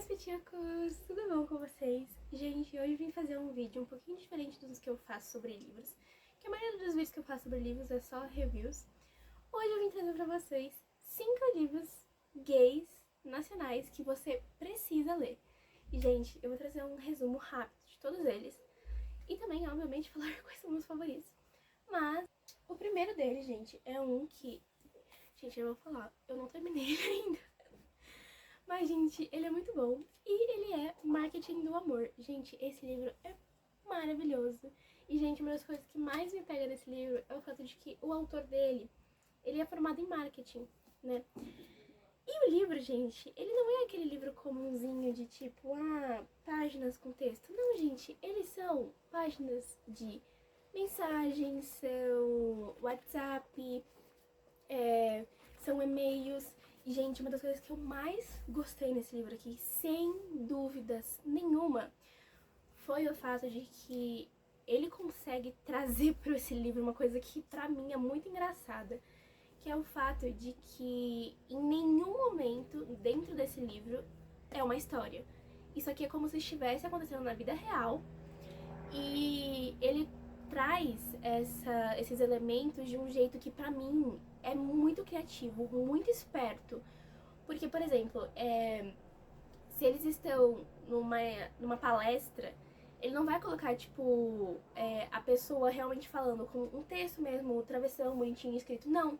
peticos! Tudo bom com vocês? Gente, hoje eu vim fazer um vídeo um pouquinho diferente dos que eu faço sobre livros, que a maioria dos vídeos que eu faço sobre livros é só reviews. Hoje eu vim trazer pra vocês 5 livros gays nacionais que você precisa ler. E, gente, eu vou trazer um resumo rápido de todos eles e também, obviamente, falar quais são meus favoritos. Mas o primeiro deles, gente, é um que... Gente, eu vou falar, eu não terminei ele ainda. Mas, gente, ele é muito bom. E ele é Marketing do Amor. Gente, esse livro é maravilhoso. E, gente, uma das coisas que mais me pega nesse livro é o fato de que o autor dele, ele é formado em marketing, né? E o livro, gente, ele não é aquele livro comumzinho de tipo, páginas com texto. Não, gente, eles são páginas de mensagens, são WhatsApp, são e-mails. E, gente, uma das coisas que eu mais gostei nesse livro aqui, sem dúvidas nenhuma, foi o fato de que ele consegue trazer para esse livro uma coisa que pra mim é muito engraçada, que é o fato de que em nenhum momento dentro desse livro é uma história. Isso aqui é como se estivesse acontecendo na vida real e ele traz esses elementos de um jeito que pra mim é muito criativo, muito esperto. Porque, por exemplo, se eles estão numa palestra, ele não vai colocar, tipo, a pessoa realmente falando com um texto mesmo, travessão, bonitinho, escrito. Não.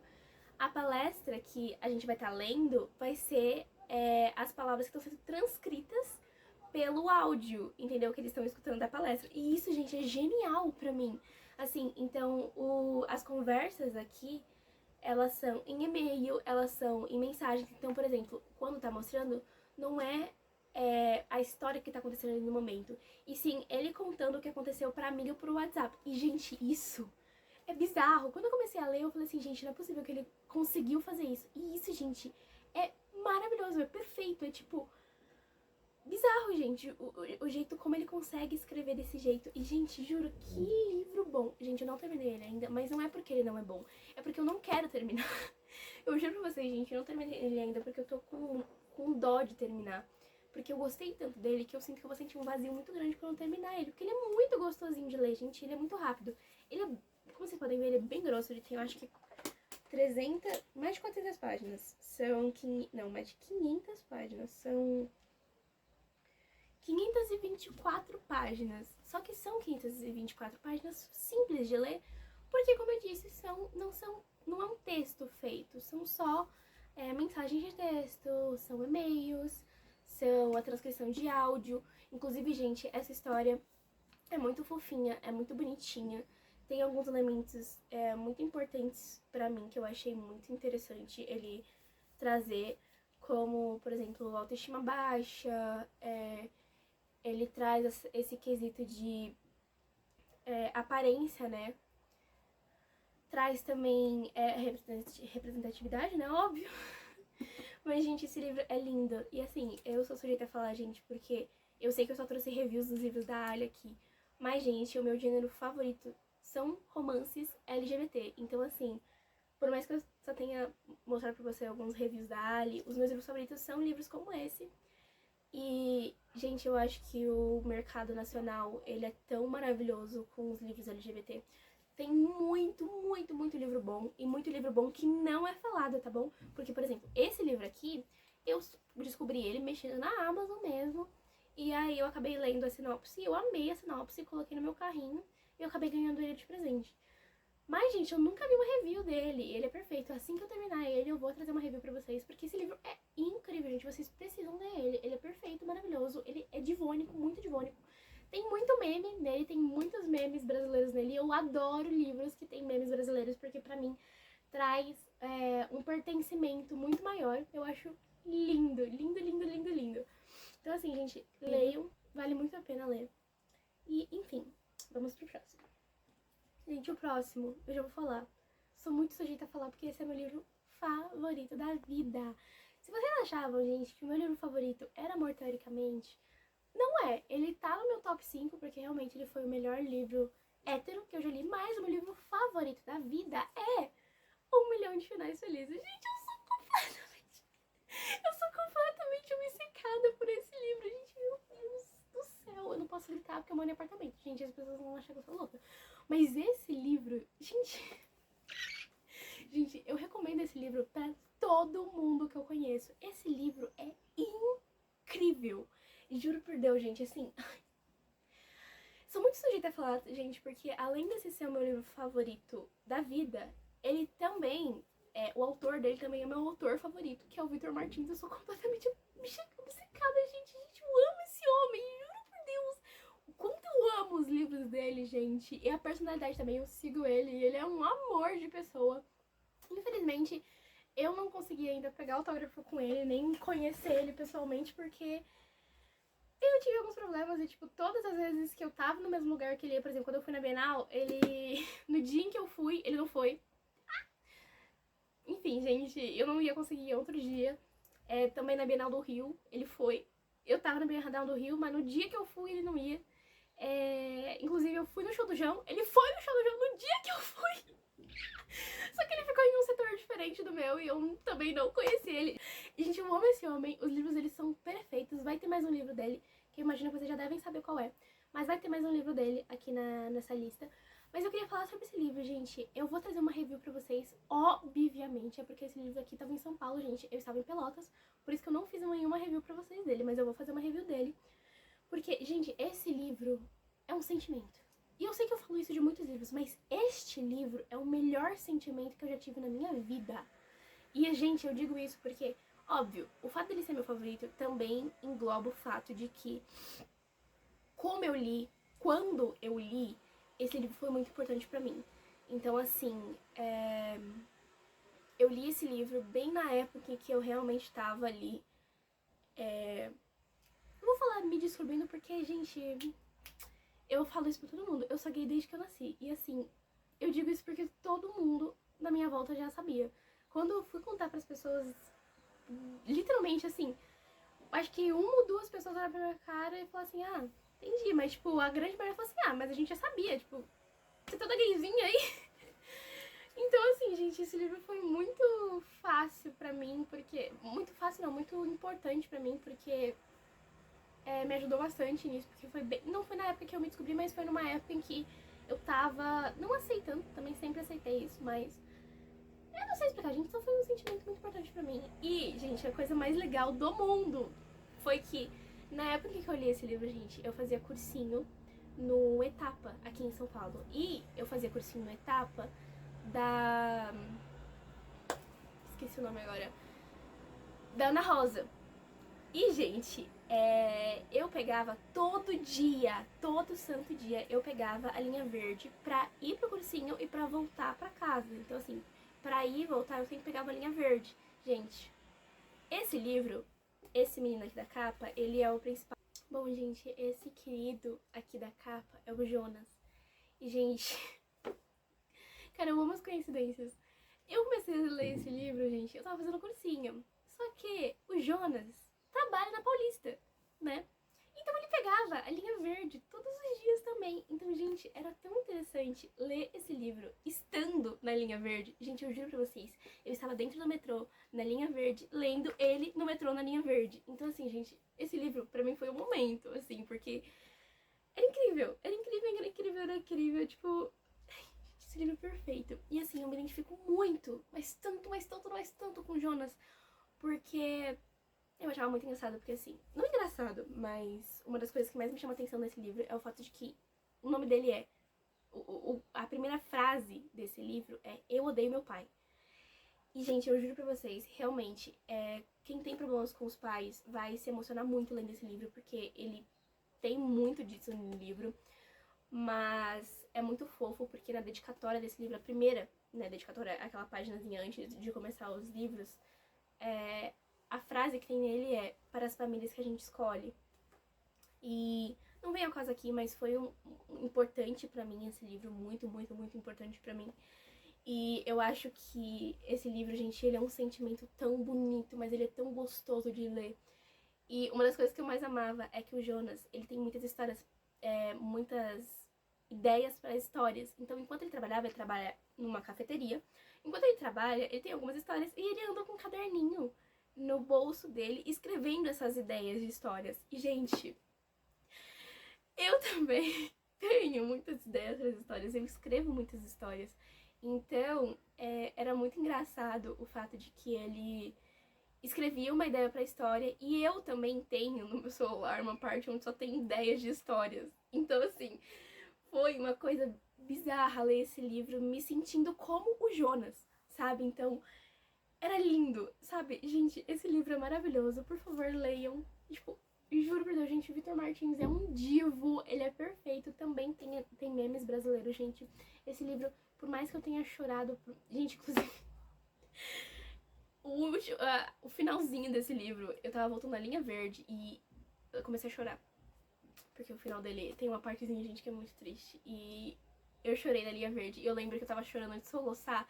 A palestra que a gente vai estar lendo vai ser as palavras que estão sendo transcritas pelo áudio, entendeu? Que eles estão escutando da palestra. E isso, gente, é genial pra mim. Assim, então, as conversas aqui, elas são em e-mail, elas são em mensagens. Então, por exemplo, quando tá mostrando, não é a história que tá acontecendo ali no momento, e sim ele contando o que aconteceu pra amiga por WhatsApp. E, gente, isso é bizarro. Quando eu comecei a ler, eu falei assim, gente, não é possível que ele conseguiu fazer isso. E isso, gente, é maravilhoso, é perfeito, é tipo... bizarro, gente, o jeito como ele consegue escrever desse jeito. E, gente, juro, que livro bom. Gente, eu não terminei ele ainda, mas não é porque ele não é bom, é porque eu não quero terminar. Eu juro pra vocês, gente, eu não terminei ele ainda porque eu tô com dó de terminar. Porque eu gostei tanto dele que eu sinto que eu vou sentir um vazio muito grande quando eu terminar ele. Porque ele é muito gostosinho de ler, gente, ele é muito rápido. Ele é, como vocês podem ver, ele é bem grosso, ele tem, eu acho que 300, mais de 400 páginas. São, não, mais de 500 páginas, são... 524 páginas, só que são 524 páginas simples de ler, porque, como eu disse, não é um texto feito, são só mensagens de texto, são e-mails, são a transcrição de áudio. Inclusive, gente, essa história é muito fofinha, é muito bonitinha, tem alguns elementos muito importantes pra mim que eu achei muito interessante ele trazer, como, por exemplo, autoestima baixa, ele traz esse quesito de aparência, né? Traz também representatividade, né? Óbvio. Mas, gente, esse livro é lindo. E, assim, eu sou sujeita a falar, gente, porque eu sei que eu só trouxe reviews dos livros da Ali aqui. Mas, gente, o meu gênero favorito são romances LGBT. Então, assim, por mais que eu só tenha mostrado pra você alguns reviews da Ali, os meus livros favoritos são livros como esse. E, gente, eu acho que o mercado nacional, ele é tão maravilhoso com os livros LGBT. Tem muito, muito, muito livro bom, e muito livro bom que não é falado, tá bom? Porque, por exemplo, esse livro aqui, eu descobri ele mexendo na Amazon mesmo, e aí eu acabei lendo a sinopse, eu amei a sinopse, coloquei no meu carrinho, e eu acabei ganhando ele de presente. Mas, gente, eu nunca vi uma review dele, ele é perfeito. Assim que eu terminar ele, eu vou trazer uma review pra vocês, porque esse livro é incrível, gente, vocês precisam ler ele. Ele é perfeito, maravilhoso, ele é divônico, muito divônico. Tem muito meme nele, tem muitos memes brasileiros nele, e eu adoro livros que tem memes brasileiros, porque pra mim traz um pertencimento muito maior. Eu acho lindo, lindo, lindo, lindo, lindo. Então, assim, gente, leiam, vale muito a pena ler. E, enfim, vamos pro próximo. Gente, o próximo, eu já vou falar. Sou muito sujeita a falar porque esse é meu livro favorito da vida. Se vocês achavam, gente, que o meu livro favorito era Amor Teoricamente, não é. Ele tá no meu top 5 porque realmente ele foi o melhor livro hétero que eu já li, mas o meu livro favorito da vida é 1.000.000 de Finais Felizes. Gente, eu sou completamente obcecada por esse livro, Ah, porque eu moro em apartamento. Gente, as pessoas vão achar que eu sou louca. Mas esse livro, gente... Gente, eu recomendo esse livro pra todo mundo que eu conheço. Esse livro é incrível. E juro por Deus, gente, assim... Sou muito sujeita a falar, gente, porque além desse ser o meu livro favorito da vida, ele também... o autor dele também é meu autor favorito, que é o Victor Martins. Eu sou completamente obcecada, gente. Gente, eu amo esse homem, juro por Deus. O quanto eu amo os livros dele, gente. E a personalidade também, eu sigo ele. E ele é um amor de pessoa. Infelizmente, eu não consegui ainda pegar autógrafo com ele, nem conhecer ele pessoalmente, porque eu tive alguns problemas e, tipo, todas as vezes que eu tava no mesmo lugar que ele ia, por exemplo, quando eu fui na Bienal, ele... No dia em que eu fui, ele não foi. Enfim, gente, eu não ia conseguir outro dia. Também na Bienal do Rio, ele foi. Eu tava na Bienal do Rio, mas no dia que eu fui, ele não ia. Inclusive, eu fui no show do João, ele foi no show do João no dia que eu fui. Só que ele ficou em um setor diferente do meu e eu também não conheci ele. E, gente, eu amo esse homem, os livros dele são perfeitos. Vai ter mais um livro dele, que eu imagino que vocês já devem saber qual é. Mas vai ter mais um livro dele aqui nessa lista. Mas eu queria falar sobre esse livro, gente. Eu vou trazer uma review pra vocês, obviamente. É porque esse livro aqui tava em São Paulo, gente. Eu estava em Pelotas, por isso que eu não fiz nenhuma review pra vocês dele. Mas eu vou fazer uma review dele. Porque, gente, esse livro é um sentimento. E eu sei que eu falo isso de muitos livros, mas este livro é o melhor sentimento que eu já tive na minha vida. E, gente, eu digo isso porque, óbvio, o fato dele ser meu favorito também engloba o fato de que, como eu li, quando eu li, esse livro foi muito importante pra mim. Então, assim, eu li esse livro bem na época em que eu realmente tava ali. Não vou falar me descobrindo porque, gente, eu falo isso pra todo mundo. Eu sou gay desde que eu nasci. E, assim, eu digo isso porque todo mundo na minha volta já sabia. Quando eu fui contar pras pessoas, literalmente, assim, acho que uma ou duas pessoas olharam pra minha cara e falaram assim, ah, entendi. Mas, tipo, a grande maioria falou assim, ah, mas a gente já sabia, tipo, você toda gayzinha aí. Então, assim, gente, esse livro foi muito fácil pra mim, porque... Muito fácil não, muito importante pra mim, porque me ajudou bastante nisso, porque foi bem... Não foi na época que eu me descobri, mas foi numa época em que eu tava não aceitando, também sempre aceitei isso, mas... Eu não sei explicar, gente, só foi um sentimento muito importante pra mim. E, gente, a coisa mais legal do mundo foi que, na época que eu li esse livro, gente, eu fazia cursinho no Etapa, aqui em São Paulo. E eu fazia cursinho no Etapa da... Esqueci o nome agora. Da Ana Rosa. E, gente, eu pegava todo dia, todo santo dia, eu pegava a linha verde pra ir pro cursinho e pra voltar pra casa. Então, assim, pra ir e voltar, eu sempre pegava a linha verde. Gente, esse livro, esse menino aqui da capa, ele é o principal. Bom, gente, esse querido aqui da capa é o Jonas. E, gente, cara, eu amo as coincidências. Eu comecei a ler esse livro, gente, eu tava fazendo cursinho. Só que o Jonas trabalha na Paulista, né? Então ele pegava a linha verde todos os dias também. Então, gente, era tão interessante ler esse livro estando na linha verde. Gente, eu juro pra vocês, eu estava dentro do metrô, na linha verde, lendo ele no metrô na linha verde. Então, assim, gente, esse livro pra mim foi um momento, assim, porque era incrível, era incrível, era incrível, era incrível, tipo... Esse livro é perfeito. E, assim, eu me identifico muito, mas tanto, mas tanto, mas tanto com o Jonas, porque... Eu achava muito engraçado, porque assim, não engraçado, mas uma das coisas que mais me chama atenção nesse livro é o fato de que o nome dele é... a primeira frase desse livro é Eu odeio meu pai. E, gente, eu juro pra vocês, realmente, quem tem problemas com os pais vai se emocionar muito lendo esse livro, porque ele tem muito disso no livro, mas é muito fofo, porque na dedicatória desse livro, a primeira, né, dedicatória, aquela páginazinha antes de começar os livros, a frase que tem nele é para as famílias que a gente escolhe. E não vem ao caso aqui, mas foi importante pra mim esse livro, muito, muito, muito importante pra mim. E eu acho que esse livro, gente, ele é um sentimento tão bonito, mas ele é tão gostoso de ler. E uma das coisas que eu mais amava é que o Jonas, ele tem muitas histórias, muitas ideias para histórias. Então, enquanto ele trabalha numa cafeteria, enquanto ele trabalha, ele tem algumas histórias e ele anda com um caderninho no bolso dele, escrevendo essas ideias de histórias. E, gente, Eu também tenho muitas ideias para as histórias, eu escrevo muitas histórias. Então, era muito engraçado o fato de que ele escrevia uma ideia pra história e eu também tenho no meu celular uma parte onde só tem ideias de histórias. Então, assim, foi uma coisa bizarra ler esse livro, me sentindo como o Jonas, sabe? Então, era lindo, sabe? Gente, esse livro é maravilhoso, por favor, leiam. Tipo, juro por Deus, gente, o Victor Martins é um divo, ele é perfeito. Também tem memes brasileiros, gente. Esse livro, por mais que eu tenha chorado, gente, inclusive o finalzinho desse livro, eu tava voltando na linha verde e eu comecei a chorar. Porque o final dele tem uma partezinha, gente, que é muito triste. E eu chorei na linha verde. E eu lembro que eu tava chorando de soluçar.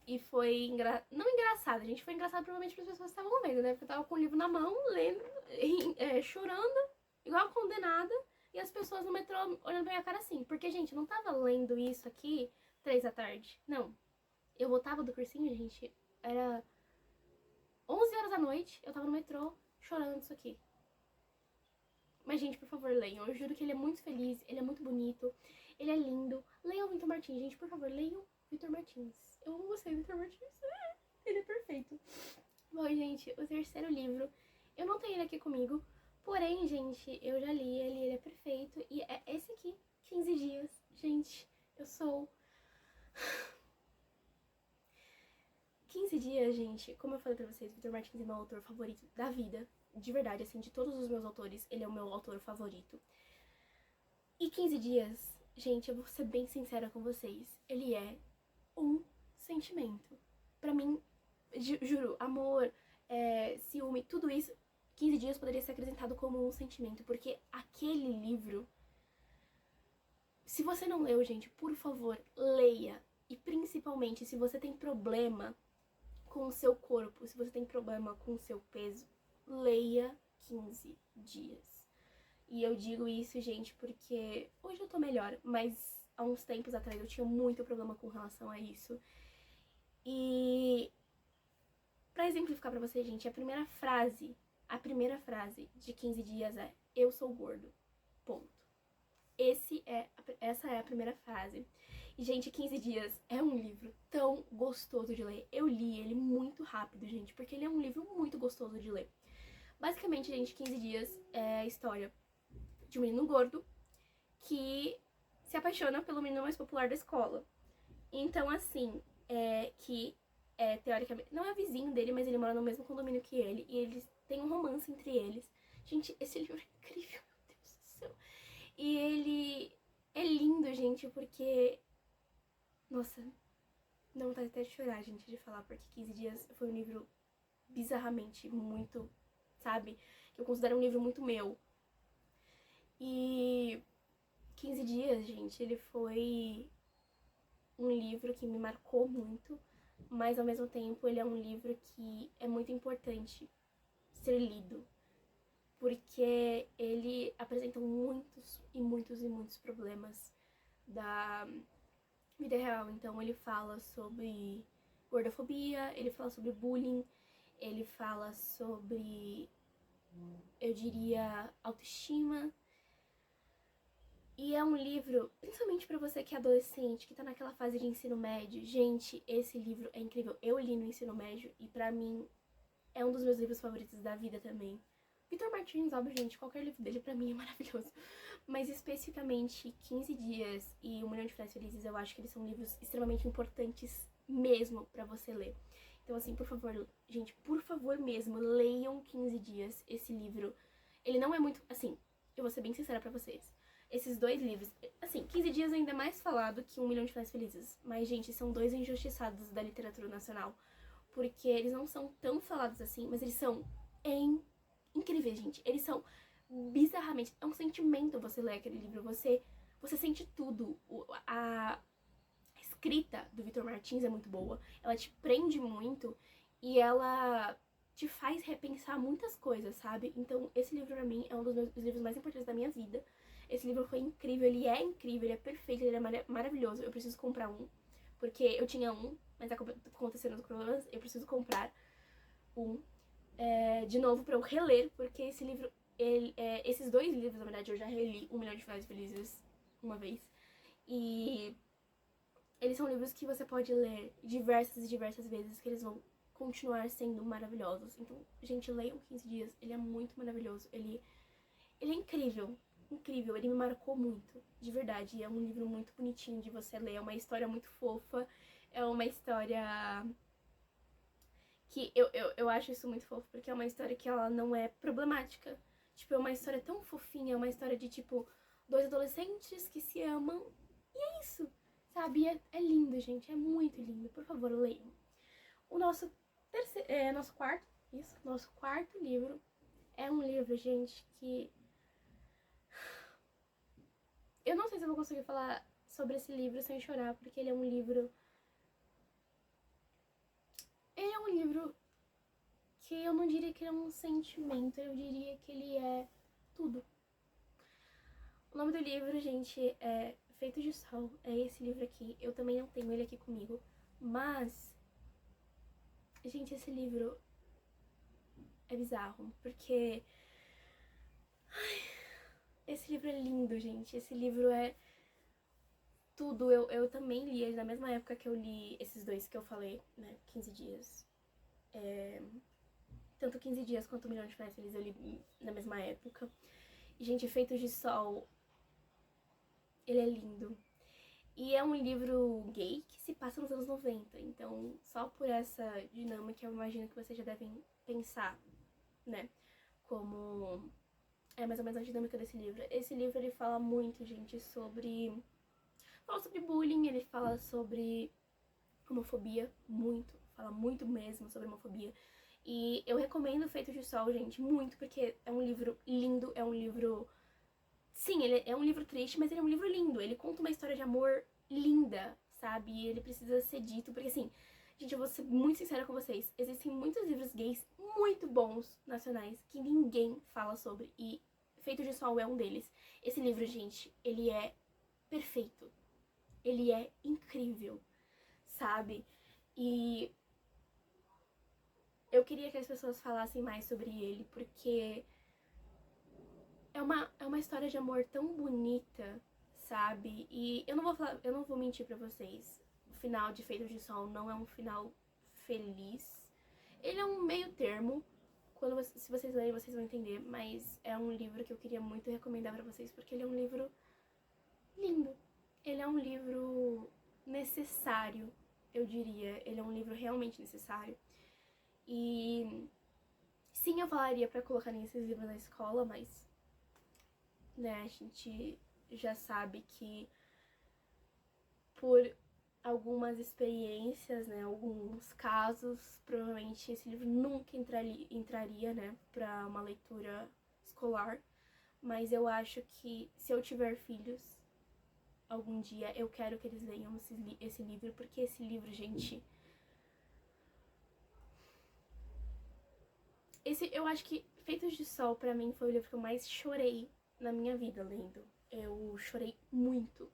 E foi não engraçado, gente. Foi engraçado provavelmente para as pessoas que estavam vendo, né? Porque eu tava com o livro na mão, lendo, chorando, igual condenada. E as pessoas no metrô olhando pra minha cara assim. Porque, gente, eu não tava lendo isso aqui 3 da tarde. Não. Eu voltava do cursinho, gente. Era 11 horas da noite. Eu tava no metrô chorando isso aqui. Mas, gente, por favor, leiam. Eu juro que ele é muito feliz, ele é muito bonito, ele é lindo. Leiam o Victor Martins, gente, por favor, leiam o Victor Martins. Eu amo você, Victor Martins. Ele é perfeito. Bom, gente, o terceiro livro, eu não tenho ele aqui comigo, porém, gente, eu já li ele é perfeito. E é esse aqui, 15 dias. Gente, eu sou... 15 dias, gente, como eu falei pra vocês, Victor Martins é meu autor favorito da vida. De verdade, assim, de todos os meus autores, ele é o meu autor favorito. E 15 dias, gente, eu vou ser bem sincera com vocês, ele é um sentimento. Pra mim, juro, amor, ciúme, tudo isso, 15 dias poderia ser acrescentado como um sentimento, porque aquele livro, se você não leu, gente, por favor, leia. E principalmente, se você tem problema com o seu corpo, se você tem problema com o seu peso, leia 15 dias. E eu digo isso, gente, porque hoje eu tô melhor, mas há uns tempos atrás eu tinha muito problema com relação a isso. E pra exemplificar pra vocês, gente, a primeira frase de 15 dias é: eu sou gordo. Ponto. Essa é a primeira frase. E, gente, 15 dias é um livro tão gostoso de ler. Eu li ele muito rápido, gente, porque ele é um livro muito gostoso de ler. Basicamente, gente, 15 dias é a história de um menino gordo que se apaixona pelo menino mais popular da escola. Então, assim, teoricamente, não é vizinho dele, mas ele mora no mesmo condomínio que ele, e eles têm um romance entre eles. Gente, esse livro é incrível, meu Deus do céu. E ele é lindo, gente, porque... Nossa, não vontade até de chorar, gente, de falar, porque 15 dias foi um livro bizarramente muito, sabe? Que eu considero um livro muito meu. E 15 dias, gente, ele foi um livro que me marcou muito, mas ao mesmo tempo ele é um livro que é muito importante ser lido, porque ele apresenta muitos e muitos e muitos problemas da vida real. Então ele fala sobre gordofobia, ele fala sobre bullying, ele fala sobre, eu diria, autoestima. E é um livro, principalmente pra você que é adolescente, que tá naquela fase de ensino médio. Gente, esse livro é incrível. Eu li no ensino médio e pra mim é um dos meus livros favoritos da vida também. Victor Martins, óbvio, gente, qualquer livro dele pra mim é maravilhoso. Mas especificamente 15 Dias e Um Milhão de Finais Felizes, eu acho que eles são livros extremamente importantes mesmo pra você ler. Então, assim, por favor, gente, por favor mesmo, leiam 15 Dias, esse livro. Ele não é muito, assim, eu vou ser bem sincera pra vocês. Esses dois livros, assim, 15 Dias ainda é mais falado que Um Milhão de Finais Felizes. Mas, gente, são dois injustiçados da literatura nacional. Porque eles não são tão falados assim, mas eles são incríveis, gente. Eles são bizarramente... É um sentimento você ler aquele livro. Você sente tudo. A escrita do Victor Martins é muito boa. Ela te prende muito e ela te faz repensar muitas coisas, sabe? Então, esse livro pra mim é um dos livros mais importantes da minha vida. Esse livro foi incrível, ele é perfeito, ele é maravilhoso. Eu preciso comprar um, porque eu tinha um, mas aconteceram os problemas, eu preciso comprar um de novo pra eu reler, porque esse livro esses 2 livros, na verdade, eu já reli 1 Milhão de Finais Felizes uma vez. E eles são livros que você pode ler diversas e diversas vezes, que eles vão continuar sendo maravilhosos. Então, gente, leiam 15 dias. Ele é muito maravilhoso. Ele é incrível. Incrível. Ele me marcou muito. De verdade. É um livro muito bonitinho de você ler. É uma história muito fofa. É uma história que eu acho isso muito fofo, porque é uma história que ela não é problemática. Tipo, é uma história tão fofinha. É uma história de, tipo, 2 adolescentes que se amam. E é isso. Sabe? É lindo, gente. É muito lindo. Por favor, leiam. O nosso nosso quarto livro é um livro, gente, que eu não sei se eu vou conseguir falar sobre esse livro sem chorar, porque ele é um livro que eu não diria que ele é um sentimento, eu diria que ele é tudo. O nome do livro, gente, é Feito de Sol. É esse livro aqui. Eu também não tenho ele aqui comigo, mas gente, esse livro é bizarro, porque esse livro é lindo, gente. Esse livro é tudo. Eu também li ele na mesma época que eu li esses 2 que eu falei, né? 15 dias. Tanto 15 dias quanto 1 Milhão de Finais Felizes eu li na mesma época. E, gente, Feitos de Sol, ele é lindo. E é um livro gay que se passa nos anos 90. Então, só por essa dinâmica, eu imagino que vocês já devem pensar, né? Como é mais ou menos a dinâmica desse livro. Esse livro, ele fala muito, gente, sobre... Fala sobre bullying, ele fala sobre homofobia, muito. Fala muito mesmo sobre homofobia. E eu recomendo Feito de Sol, gente, muito, porque é um livro lindo, é um livro... Sim, ele é um livro triste, mas ele é um livro lindo. Ele conta uma história de amor linda, sabe? E ele precisa ser dito, porque assim... Gente, eu vou ser muito sincera com vocês. Existem muitos livros gays muito bons, nacionais, que ninguém fala sobre. E Feito de Sol é um deles. Esse livro, gente, ele é perfeito. Ele é incrível, sabe? E eu queria que as pessoas falassem mais sobre ele, porque é uma história de amor tão bonita, sabe? E eu não vou mentir pra vocês. O final de Feito de Sol não é um final feliz. Ele é um meio termo. Se vocês lerem, vocês vão entender. Mas é um livro que eu queria muito recomendar pra vocês, porque ele é um livro lindo. Ele é um livro necessário, eu diria. Ele é um livro realmente necessário. E sim, eu falaria pra colocar esses livros na escola, mas né, a gente já sabe que por algumas experiências, né, alguns casos, provavelmente esse livro nunca entraria, né, pra uma leitura escolar. Mas eu acho que se eu tiver filhos, algum dia eu quero que eles leiam esse livro, porque esse livro, gente... eu acho que Feitos de Sol, pra mim, foi o livro que eu mais chorei na minha vida lendo. Eu chorei muito.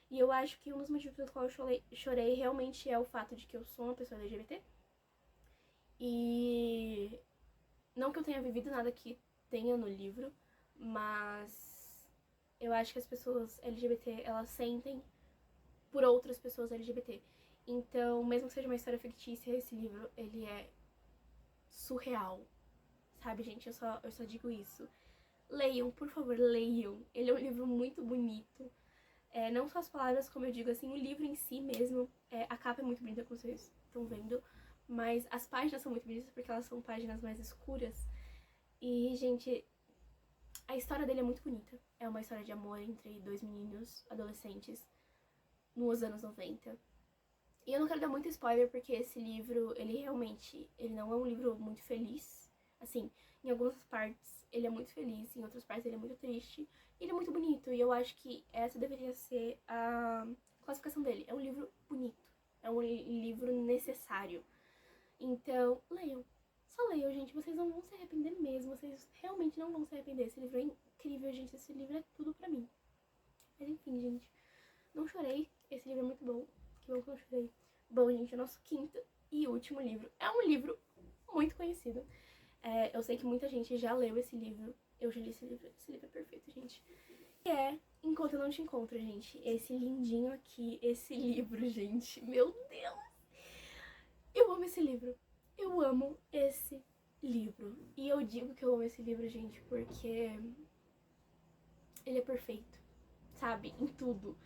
E eu acho que um dos motivos pelo qual eu chorei realmente é o fato de que eu sou uma pessoa LGBT. E não que eu tenha vivido nada que tenha no livro, mas eu acho que as pessoas LGBT, elas sentem por outras pessoas LGBT. Então, mesmo que seja uma história fictícia, esse livro, ele é surreal. Sabe, gente? Eu só digo isso. Leiam, por favor, leiam. Ele é um livro muito bonito. Não só as palavras, como eu digo, assim, o livro em si mesmo. A capa é muito bonita, como vocês estão vendo. Mas as páginas são muito bonitas porque elas são páginas mais escuras. E, gente, a história dele é muito bonita. É uma história de amor entre 2 meninos adolescentes nos anos 90. E eu não quero dar muito spoiler porque esse livro, ele não é um livro muito feliz. Assim, em algumas partes ele é muito feliz, em outras partes ele é muito triste. E ele é muito bonito, e eu acho que essa deveria ser a classificação dele. É um livro bonito, é um livro necessário. Então, leiam. Só leiam, gente, vocês não vão se arrepender mesmo, vocês realmente não vão se arrepender. Esse livro é incrível, gente, esse livro é tudo pra mim. Mas enfim, gente, não chorei, esse livro é muito bom. Que bom que eu não chorei. Bom, gente, o nosso quinto e último livro é um livro muito conhecido. Eu sei que muita gente já leu esse livro. Eu já li esse livro. Esse livro é perfeito, gente. É Enquanto Eu Não Te Encontro, gente. Esse lindinho aqui, esse livro, gente. Meu Deus! Eu amo esse livro. Eu amo esse livro. E eu digo que eu amo esse livro, gente, porque ele é perfeito, sabe? Em tudo.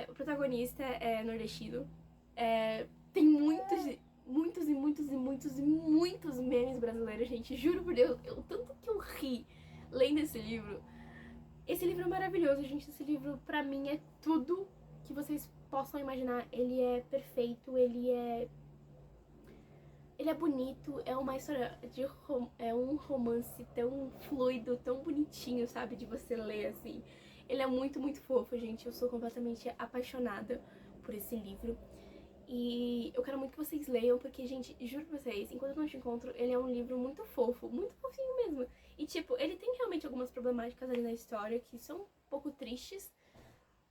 O protagonista é nordestino. Tem muitos memes brasileiros, gente. Juro por Deus, o tanto que eu ri lendo esse livro. Esse livro é maravilhoso, gente. Esse livro, pra mim, é tudo que vocês possam imaginar. Ele é perfeito, ele é bonito, é uma história é um romance tão fluido, tão bonitinho, sabe, de você ler, assim. Ele é muito fofo, gente. Eu sou completamente apaixonada por esse livro. E eu quero muito que vocês leiam, porque, gente, juro pra vocês, Enquanto Eu Não Te Encontro, ele é um livro muito fofo, muito fofinho mesmo. E, tipo, ele tem realmente algumas problemáticas ali na história que são um pouco tristes,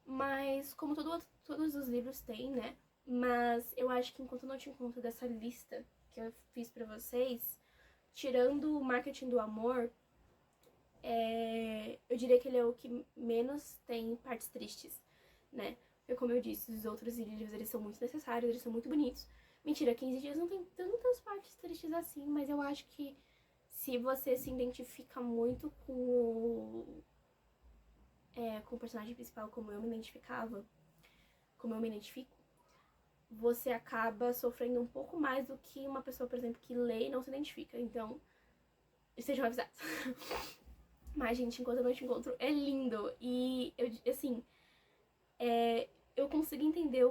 mas como todos os livros têm, né? Mas eu acho que Enquanto Eu Não Te Encontro, dessa lista que eu fiz pra vocês, tirando o Marketing do Amor, eu diria que ele é o que menos tem partes tristes, né? Porque, como eu disse, os outros livros, eles são muito necessários, eles são muito bonitos. Mentira, 15 dias não tem tantas partes tristes assim, mas eu acho que se você se identifica muito com o personagem principal, como eu me identificava, como eu me identifico, você acaba sofrendo um pouco mais do que uma pessoa, por exemplo, que lê e não se identifica. Então, estejam avisados. Mas, gente, Enquanto Eu Não Te Encontro é lindo. E, eu consigo entender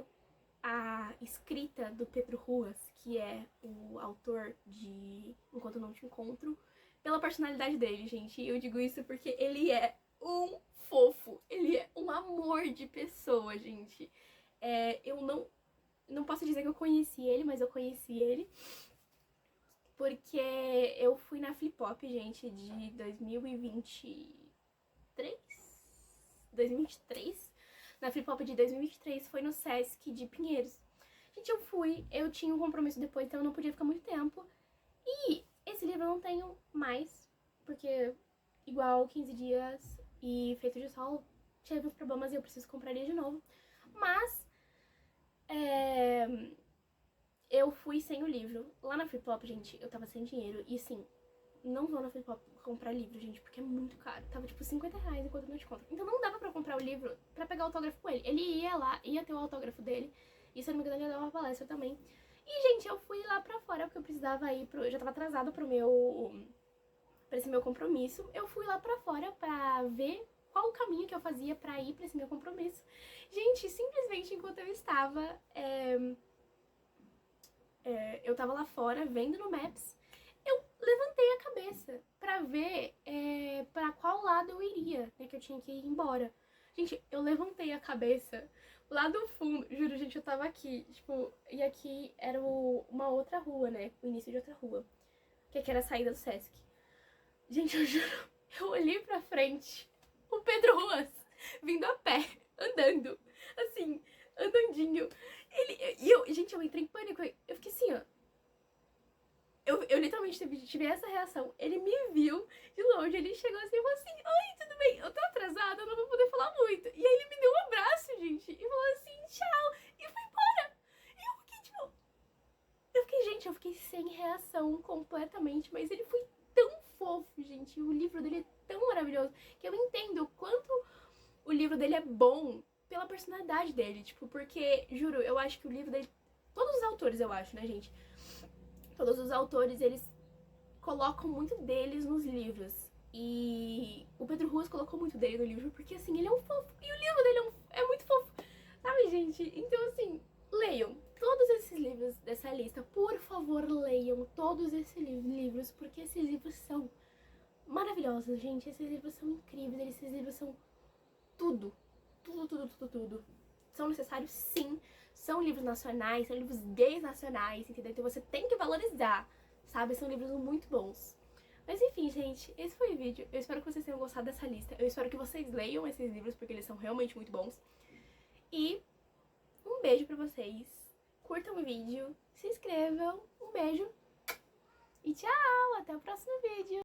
a escrita do Pedro Ruas, que é o autor de Enquanto Eu Não Te Encontro, pela personalidade dele, gente. E eu digo isso porque ele é um fofo. Ele é um amor de pessoa, gente. Eu não posso dizer que eu conheci ele, mas eu conheci ele porque eu fui na Flip Hop, gente, de 2023? 2023? Na Flip Hop de 2023 foi no Sesc de Pinheiros. Gente, eu tinha um compromisso depois, então eu não podia ficar muito tempo. E esse livro eu não tenho mais, porque igual 15 dias e Feito de Sol, tive uns problemas e eu preciso comprar ele de novo. Mas eu fui sem o livro. Lá na Flip Hop, gente, eu tava sem dinheiro. E assim, não vou na Flip Hop comprar livro, gente, porque é muito caro. Tava tipo R$ 50 Enquanto Eu Não Te Encontro. Então não dava pra comprar o livro pra pegar o autógrafo com ele. Ele ia lá, ia ter o autógrafo dele. E se eu não me engano, ele ia dar uma palestra também. E, gente, eu fui lá pra fora, porque eu precisava ir eu já tava atrasada pra esse meu compromisso. Eu fui lá pra fora pra ver qual o caminho que eu fazia pra ir pra esse meu compromisso. Gente, simplesmente enquanto eu estava... eu tava lá fora, vendo no Maps, eu levantei a cabeça pra ver pra qual lado eu iria, né, que eu tinha que ir embora. Gente, eu levantei a cabeça lá do fundo, juro, gente, eu tava aqui, tipo, e aqui era uma outra rua, né, o início de outra rua, que aqui era a saída do Sesc. Gente, eu juro, eu olhei pra frente, o Pedro Ruas, vindo a pé, andando, assim, andandinho. Gente, eu entrei em pânico, eu fiquei assim, ó. Eu literalmente tive essa reação. Ele me viu de longe, ele chegou assim e falou assim: Oi, tudo bem? Eu tô atrasada, eu não vou poder falar muito. E aí ele me deu um abraço, gente, e falou assim: Tchau, e foi embora. E eu fiquei tipo. Gente, eu fiquei sem reação completamente, mas ele foi tão fofo, gente. O livro dele é tão maravilhoso que eu entendo o quanto o livro dele é bom pela personalidade dele, tipo, porque, juro, eu acho que o livro dele. Todos os autores, eu acho, né, gente? Todos os autores, eles colocam muito deles nos livros. E o Pedro Ruas colocou muito dele no livro, porque assim, ele é um fofo. E o livro dele é muito fofo. Sabe, gente? Então, assim, leiam todos esses livros dessa lista. Por favor, leiam todos esses livros, porque esses livros são maravilhosos, gente. Esses livros são incríveis. Esses livros são tudo. Tudo. São necessários, sim. São livros nacionais, são livros gays nacionais, entendeu? Então você tem que valorizar, sabe? São livros muito bons. Mas enfim, gente, esse foi o vídeo. Eu espero que vocês tenham gostado dessa lista. Eu espero que vocês leiam esses livros, porque eles são realmente muito bons. E um beijo pra vocês. Curtam o vídeo, se inscrevam. Um beijo E tchau, até o próximo vídeo!